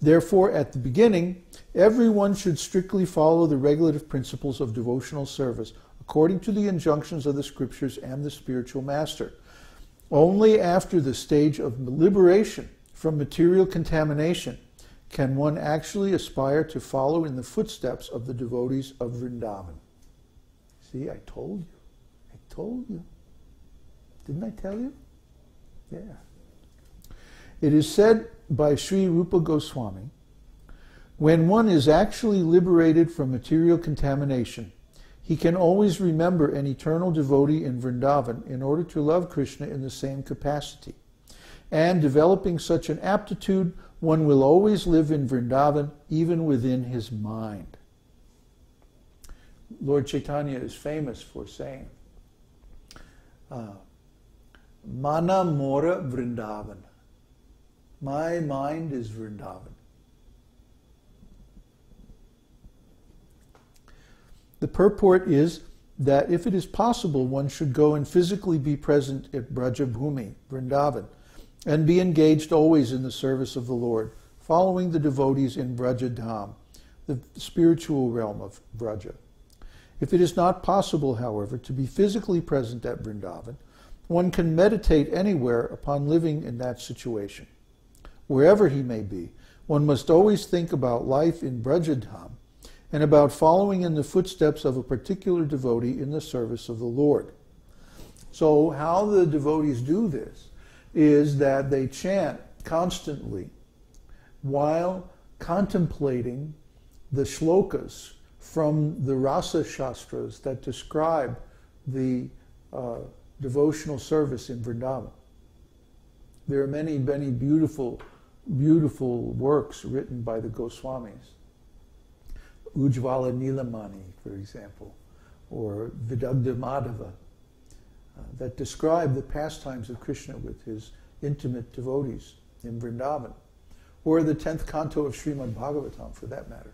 Therefore, at the beginning, everyone should strictly follow the regulative principles of devotional service, according to the injunctions of the scriptures and the spiritual master. Only after the stage of liberation from material contamination can one actually aspire to follow in the footsteps of the devotees of Vrindavan. See, I told you. I told you. Didn't I tell you? Yeah. It is said by Sri Rupa Goswami, when one is actually liberated from material contamination, he can always remember an eternal devotee in Vrindavan in order to love Krishna in the same capacity. And developing such an aptitude, one will always live in Vrindavan, even within his mind. Lord Chaitanya is famous for saying, Mana Mora Vrindavan. My mind is Vrindavan. The purport is that if it is possible, one should go and physically be present at Braja Bhumi, Vrindavan, and be engaged always in the service of the Lord, following the devotees in Braja Dham, the spiritual realm of Braja. If it is not possible, however, to be physically present at Vrindavan, one can meditate anywhere upon living in that situation. Wherever he may be, one must always think about life in Braja Dham and about following in the footsteps of a particular devotee in the service of the Lord. So how the devotees do this is that they chant constantly while contemplating the shlokas from the Rasa Shastras that describe the devotional service in Vrindavan. There are many, many beautiful, beautiful works written by the Goswamis. Ujjvala Nilamani, for example, or Vidagdha Madhava, that describe the pastimes of Krishna with his intimate devotees in Vrindavan, or the 10th canto of Śrīmad-Bhāgavatam, for that matter.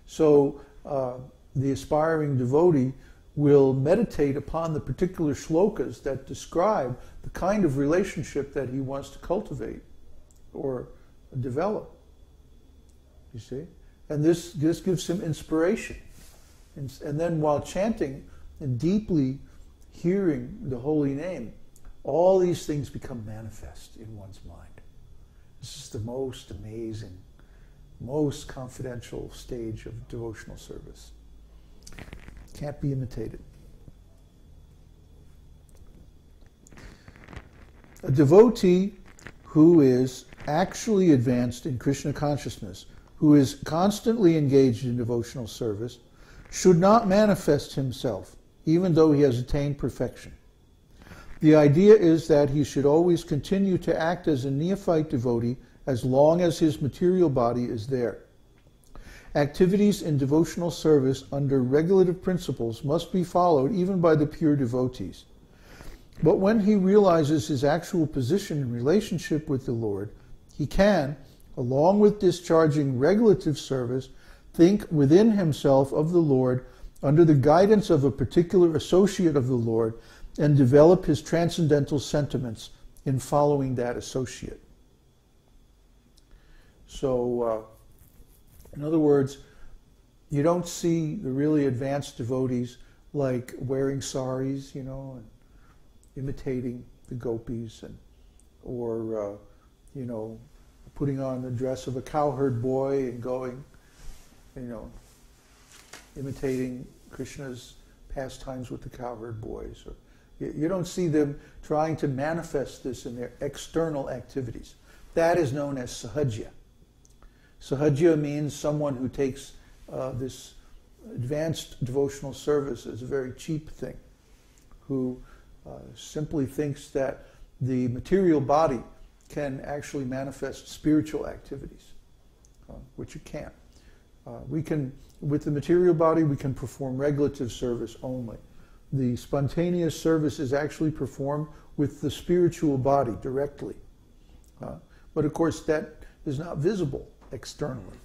So the aspiring devotee will meditate upon the particular shlokas that describe the kind of relationship that he wants to cultivate or develop, you see? And this gives him inspiration. And then while chanting and deeply hearing the holy name, all these things become manifest in one's mind. This is the most amazing, most confidential stage of devotional service. Can't be imitated. A devotee who is actually advanced in Krishna consciousness, who is constantly engaged in devotional service, should not manifest himself, even though he has attained perfection. The idea is that he should always continue to act as a neophyte devotee as long as his material body is there. Activities in devotional service under regulative principles must be followed even by the pure devotees. But when he realizes his actual position in relationship with the Lord, he can, along with discharging regulative service, think within himself of the Lord under the guidance of a particular associate of the Lord and develop his transcendental sentiments in following that associate. So, in other words, you don't see the really advanced devotees like wearing saris, and imitating the gopis, or putting on the dress of a cowherd boy and going, imitating Krishna's pastimes with the cowherd boys. Or, you don't see them trying to manifest this in their external activities. That is known as sahaja. Sahaja means someone who takes this advanced devotional service as a very cheap thing, who simply thinks that the material body can actually manifest spiritual activities, which it can't. With the material body, we can perform regulative service only. The spontaneous service is actually performed with the spiritual body directly. But of course, that is not visible externally.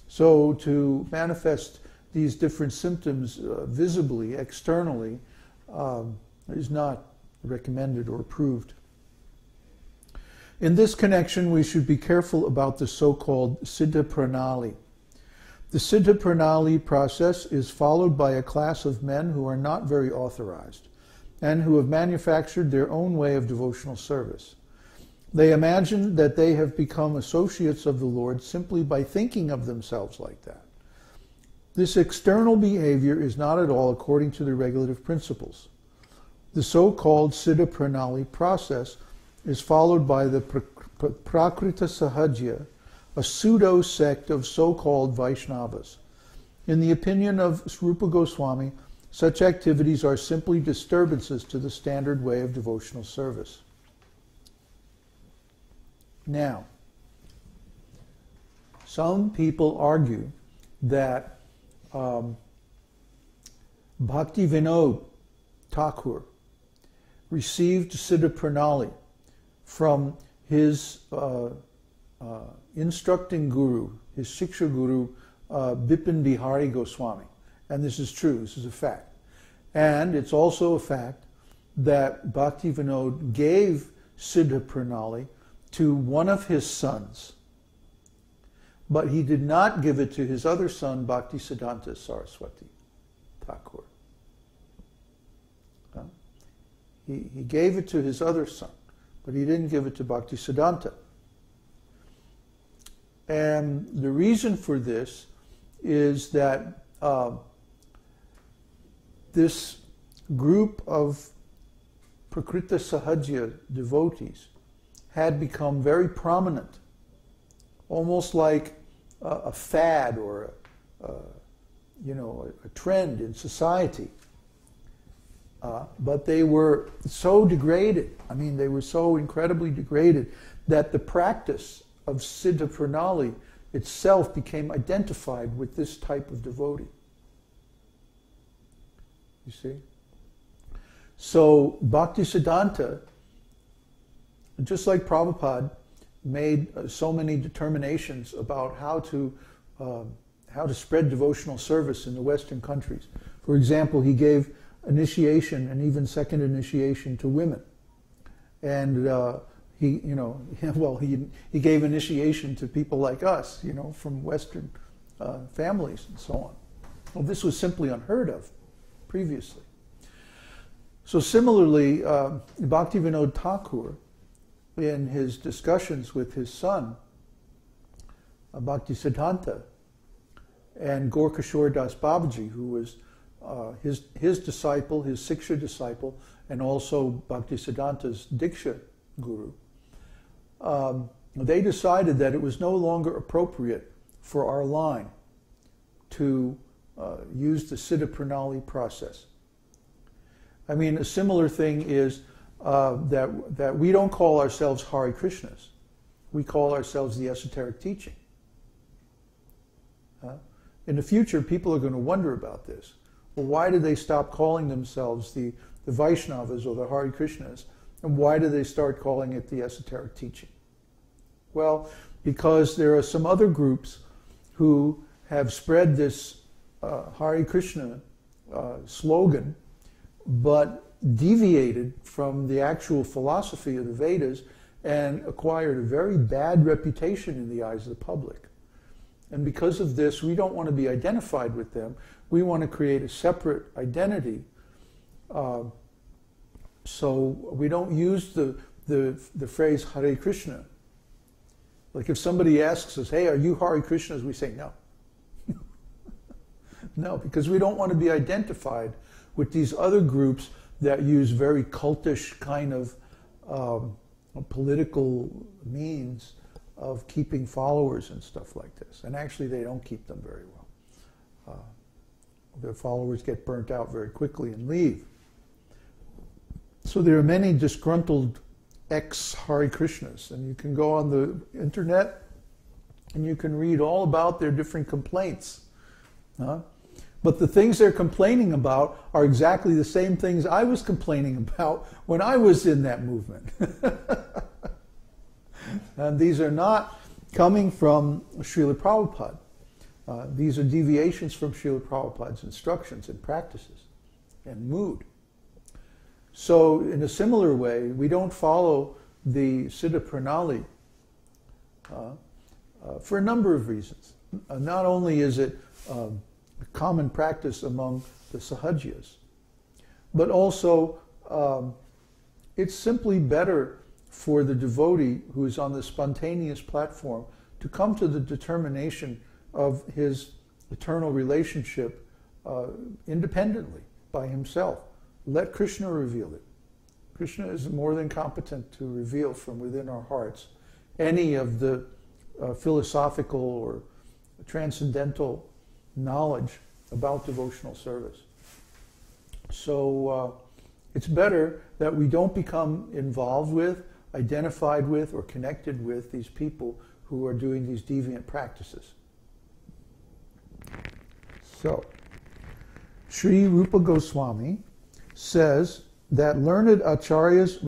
So to manifest these different symptoms visibly, externally, is not recommended or approved. In this connection, we should be careful about the so-called Siddha Pranali. The Siddha Pranali process is followed by a class of men who are not very authorized and who have manufactured their own way of devotional service. They imagine that they have become associates of the Lord simply by thinking of themselves like that. This external behavior is not at all according to the regulative principles. The so-called Siddha Pranali process is followed by the Prakrita Sahajya, a pseudo-sect of so-called Vaishnavas. In the opinion of Rupa Goswami, such activities are simply disturbances to the standard way of devotional service. Now, some people argue that Bhakti Vinod Thakur received Siddha Pranali from his instructing guru, his Shiksha guru, Bipin Bihari Goswami. And this is true, this is a fact. And it's also a fact that Bhakti Vinod gave Siddha Pranali to one of his sons, but he did not give it to his other son, Bhakti Siddhanta Saraswati Thakur. He gave it to his other son, but he didn't give it to Bhakti Siddhanta. And the reason for this is that this group of Prakrita Sahajya devotees had become very prominent, almost like a fad or a trend in society. But they were so degraded, they were so incredibly degraded, that the practice of Siddha Pranali itself became identified with this type of devotee. You see? So Bhakti Siddhanta, just like Prabhupada, made so many determinations about how to spread devotional service in the Western countries. For example, he gave initiation and even second initiation to women, and he gave initiation to people like us, from Western families and so on. Well, this was simply unheard of previously. So similarly, Bhakti Vinod Thakur, in his discussions with his son, Bhakti Siddhanta, and Gorkashore Das Babaji, who was his disciple, his Siksha disciple, and also Bhakti Siddhanta's Diksha guru, they decided that it was no longer appropriate for our line to use the Siddha Pranali process. A similar thing is that we don't call ourselves Hare Krishnas. We call ourselves the esoteric teaching. In the future, people are going to wonder about this. Well, why did they stop calling themselves the Vaishnavas or the Hare Krishnas? And why did they start calling it the esoteric teaching? Well, because there are some other groups who have spread this Hare Krishna slogan, but deviated from the actual philosophy of the Vedas and acquired a very bad reputation in the eyes of the public. And because of this, we don't want to be identified with them. We want to create a separate identity. So we don't use the phrase Hare Krishna. Like if somebody asks us, hey, are you Hare Krishnas? We say no. No, because we don't want to be identified with these other groups that use very cultish kind of political means of keeping followers and stuff like this. And actually they don't keep them very well. Their followers get burnt out very quickly and leave. So there are many disgruntled ex-Hare Krishnas, and you can go on the internet and you can read all about their different complaints. But the things they're complaining about are exactly the same things I was complaining about when I was in that movement. And these are not coming from Srila Prabhupada. These are deviations from Srila Prabhupada's instructions and practices and mood. So in a similar way, we don't follow the Siddha Pranali for a number of reasons. Not only is it a common practice among the Sahajiyas, but also it's simply better for the devotee who is on the spontaneous platform to come to the determination of his eternal relationship independently by himself. Let Krishna reveal it. Krishna is more than competent to reveal from within our hearts any of the philosophical or transcendental knowledge about devotional service. So it's better that we don't become involved with, identified with, or connected with these people who are doing these deviant practices. So, Sri Rupa Goswami says that learned acharyas